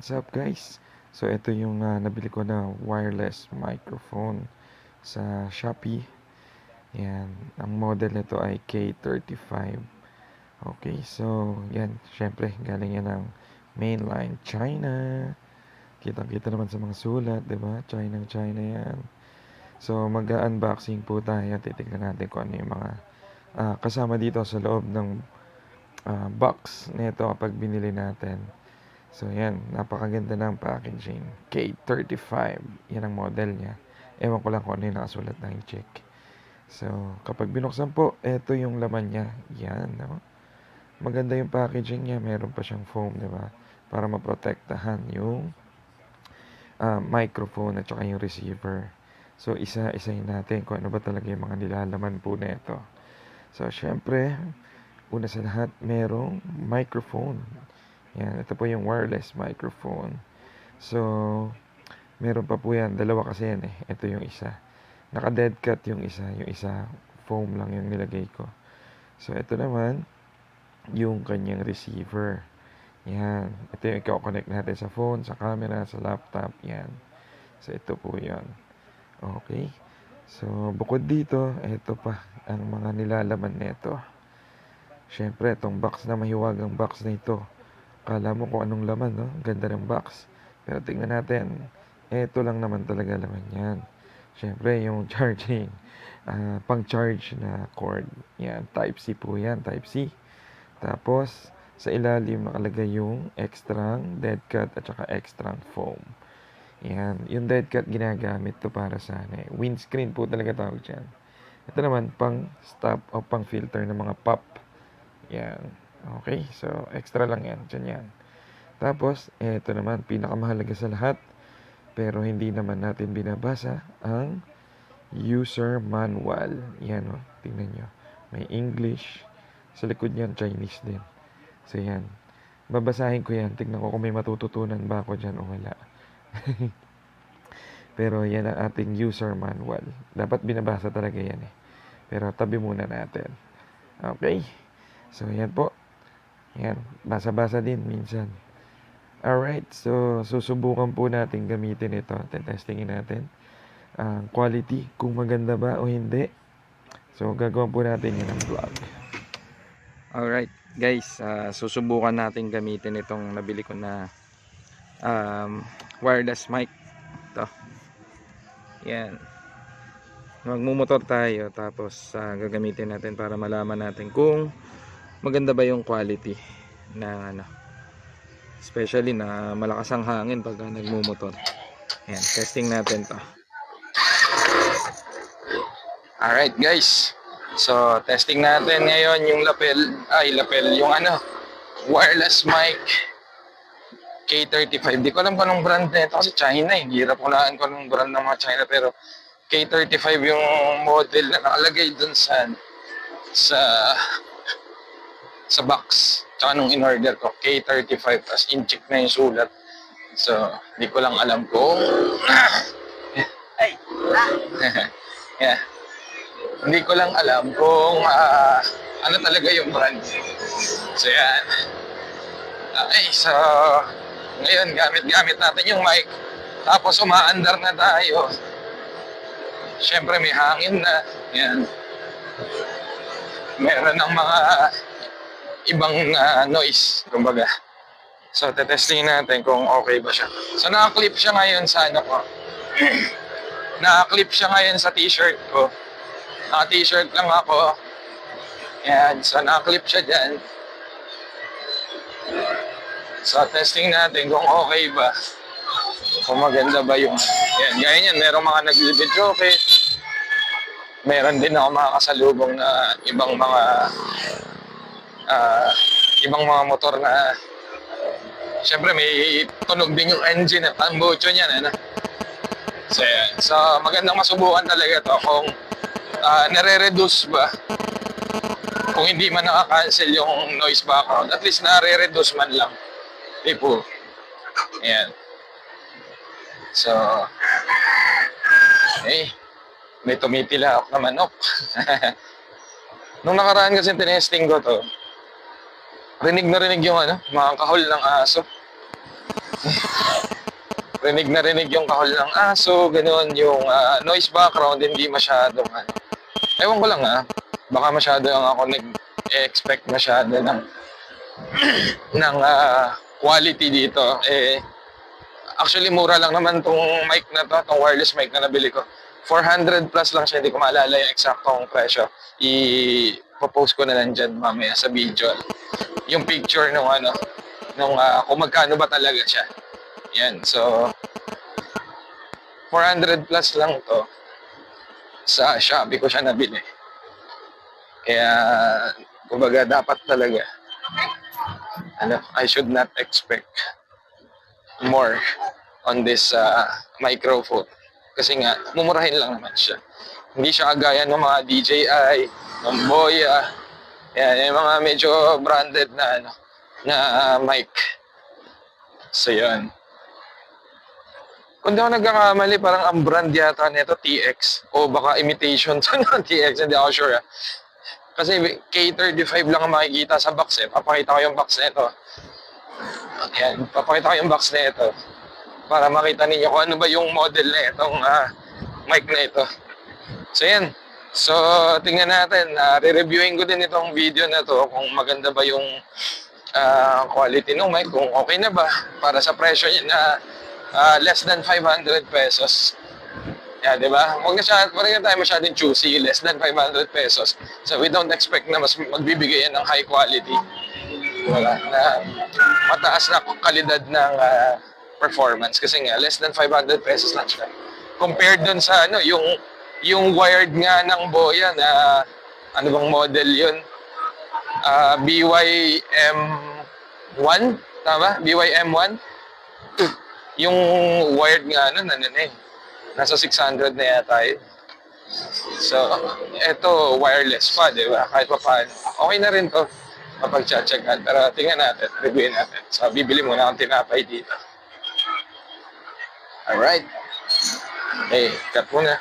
What's up guys? So ito yung nabili ko na wireless microphone sa Shopee. Yan, ang model nito ay K35. Okay, so yan, syempre galing yan ng mainline China. Kitang-kita naman sa mga sulat, 'di ba? China yan. So mag-unboxing po tayo. Titignan natin kung ano yung mga kasama dito sa loob ng box nito kapag binili natin. So, yan. Napakaganda ng packaging. K35. Yan ang model niya. Ewan ko lang kung ano yung nakasulat na yung check. So, kapag binuksan po, eto yung laman niya. Yan, no? Maganda yung packaging niya. Meron pa siyang foam, di ba? Para maprotektahan yung microphone at saka yung receiver. So, isa-isayin natin kung ano ba talaga yung mga nilalaman po nito. So, syempre, una sa lahat, merong microphone. Yan, ito po yung wireless microphone. So, meron pa po yan. Dalawa kasi yan eh. Ito yung isa. Naka-dead cut yung isa. Yung isa, foam lang yung nilagay ko. So, ito naman, yung kanyang receiver. Yan. Ito yung i-connect natin sa phone, sa camera, sa laptop. Yan. So, ito po yan. Okay. So, bukod dito, ito pa ang mga nilalaman nito. Siyempre, itong box na mahiwagang box na ito. Kala mo kung anong laman, no? Ganda ng box. Pero tingnan natin. Ito lang naman talaga laman yan. Siyempre, yung charging. Pang-charge na cord. Yan, Type-C po yan. Type-C. Tapos, sa ilalim nakalagay yung extra dead cut at saka extra foam. Yan. Yung dead cut ginagamit to para sa windscreen po talaga tawag dyan. Ito naman, pang-stop o pang-filter ng mga pop. Yan. Okay, so extra lang yan. Diyan yan. Tapos, ito naman, pinakamahalaga sa lahat, pero hindi naman natin binabasa, ang user manual. Yan o, tingnan nyo. May English. Sa likod niyan, Chinese din. So yan. Babasahin ko yan. Tingnan ko kung may matututunan ba ako dyan o wala. Pero yan ang ating user manual. Dapat binabasa talaga yan eh. Pero tabi muna natin. Okay. So yan po. Yan, basa-basa din minsan. Alright, so susubukan po natin gamitin ito. Testingin natin ang quality, kung maganda ba o hindi. So gagawin po natin yun ang vlog. Alright guys, susubukan natin gamitin itong nabili ko na wireless mic. Ito. Yan. Magmumotor tayo tapos gagamitin natin para malaman natin kung maganda ba yung quality na especially na malakas ang hangin pag nagmumotor. Ayan, testing natin to. Alright guys, so testing natin ngayon yung lapel, yung wireless mic K35. Di ko alam kung anong brand nito kasi China eh. Hirap ko lang kung anong brand ng mga China, pero K35 yung model na nakalagay dun sa box. Tsaka nung in-order ko, K35, tapos in-check na yung sulat. So, hindi ko lang alam kung yeah. Hindi ko lang alam kung ano talaga yung brand. So, yan. Okay, so ngayon gamit natin yung mic. Tapos umaandar na tayo. Siyempre may hangin na. Yan. Meron ng mga ibang noise, kumbaga. So, tetesting natin kung okay ba siya. So, naka-clip siya ngayon sa ko. Naka-clip siya ngayon sa t-shirt ko. Naka-t-shirt lang ako. Yan. So, naka-clip siya dyan. So, testing natin kung okay ba. Kung maganda ba yung... Yan. Gaya niyan, merong mga nag-video okay. Meron din ako mga kasalubong na ibang mga motor na siyempre may tunog din yung engine at tambucho niyan. So, yan. So magandang masubukan talaga to kung nare-reduce ba, kung hindi man naka-cancel yung noise background, at least nare-reduce man lang tipo. Ayan. So okay, may tumitila ako na manok. Nung nakaraan kasi tinesting ko to, rinig na rinig yung mga kahol ng aso. Rinig na rinig yung kahol ng aso, gano'n, yung noise background, hindi masyadong, ewan ko lang baka masyado lang ako nag-expect masyado ng quality dito. Actually, mura lang naman tong mic na to, tong wireless mic na nabili ko. 400 plus lang siya, hindi ko maalala yung eksaktong presyo. I-post ko na lang dyan mamaya sa video. Yung picture nung kung magkano ba talaga siya. Yan, so 400 plus lang to. Sa Shopee ko siya nabili. Kaya, kumbaga, dapat talaga, I should not expect more on this microphone. Kasi nga, mumurahin lang naman siya. Hindi siya kagaya ng mga DJI, ng Boya, yan, yung mga medyo branded na mic. So, yun. Kung di ako nagkakamali, parang ang brand yata nito TX o baka imitation to ng TX, hindi ako sure. Kasi K35 lang ang makikita sa box Papakita ko yung box nito. Ayan, papakita ko yung box nito para makita ninyo kung ano ba yung model na itong mic na ito. So yan. So tingnan natin, re-reviewin ko din itong video na to kung maganda ba yung quality ng mic, kung okay na ba para sa presyo niya na less than 500 pesos. Yeah, di ba? Huwag na tayo masyadong choosy, less than 500 pesos. So we don't expect na mas magbibigay yan ng high quality. Wala, na mataas na kalidad ng performance kasi nga less than 500 pesos lang siya. Compared dun sa yung wired nga ng Boya na ano bang model yun? BYM1, tama? BYM1? Yung wired nga nasa 600 na yata yun. So, eto wireless pa, di ba? Kahit pa paano. Okay na rin to kapag check-checkan. Pero tingnan natin, reviewin natin. So, bibili muna akong tinapay dito. Alright. Hey, cut muna.